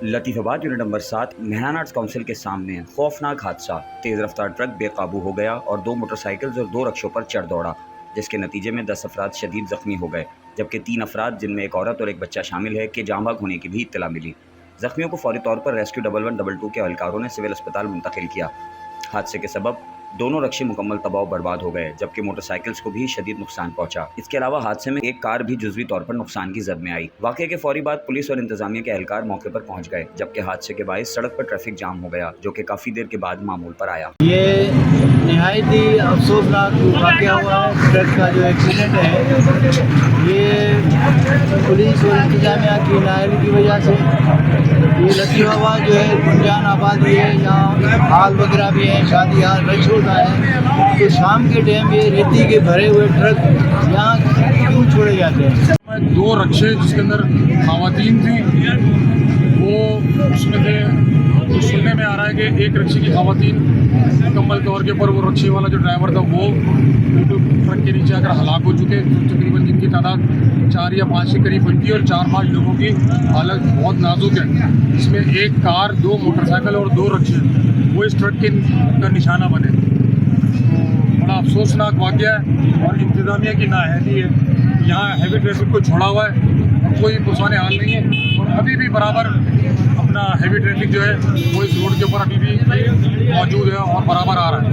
Latifabad unit number 7 Mehran arts council के सामने खौफनाक हादसा। तेज़ रफ्तार ट्रक बेकाबू हो गया और 2 मोटरसाइकिल्स और 2 रक्षों पर चढ़ दौड़ा, जिसके नतीजे में 10 अफराद शदीद ज़ख्मी हो गए, जबकि 3 अफराद जिनमें एक औरत और एक बच्चा शामिल है के जाँ बहक होने की भी इत्तला मिली। ज़ख्मियों को फौरी तौर पर रेस्क्यू 1112 के एहलकारों ने सिविल अस्पताल मुंतकिल किया। हादसे के सबब दोनों रक्षे मुकम्मल तबाह बर्बाद हो गए, जबकि मोटरसाइकिल्स को भी शदीद नुकसान पहुंचा। इसके अलावा हादसे में एक कार भी जुज़वी तौर पर नुकसान की जद में आई। वाक़े के फौरी बाद पुलिस और इंतजामिया के एहलकार मौके पर पहुंच गए, जबकि हादसे के बायस सड़क पर ट्रैफिक जाम हो गया, जो कि काफ़ी देर के बाद मामूल पर आया। ये निहायत ही अफसोसनाक वाक़या हुआ है। ट्रक का जो एक्सीडेंट है ये पुलिस और इंतजामिया की नाअहली की वजह से। ये लतीफ़ाबाद जो है गुंजान आबादी है, यहाँ हाल वगैरह भी हैं, शादी हाल रश होता है, तो शाम के टाइम ये रेती के भरे हुए ट्रक यहाँ क्यों छोड़े जाते हैं। 2 रक्षे जिसके अंदर ख़वातीन थी, वो उसमें थे। तो सुनने में आ रहा है कि एक रक्षे की ख़वातीन मुकम्मल तौर के ऊपर, वो रक्षे वाला जो ड्राइवर था वो ट्रक के नीचे आकर हलाक हो चुके। तकरीबन जिनकी तादाद 4 या 5 के करीब बनती है और 4-5 लोगों की हालत बहुत नाजुक है। इसमें एक कार, 2 मोटरसाइकिल और 2 रक्षे वो इस ट्रक के का निशाना बने। तो बड़ा अफसोसनाक वाक़या है और इंतज़ामिया की नाअहली है। यहाँ हैवी ट्रैफिक को छोड़ा हुआ है, कोई पुरसाने हाल नहीं है और अभी भी बराबर अपना हैवी ट्रैफिक जो है वो इस रोड के ऊपर अभी भी मौजूद है और बराबर आ रहा है।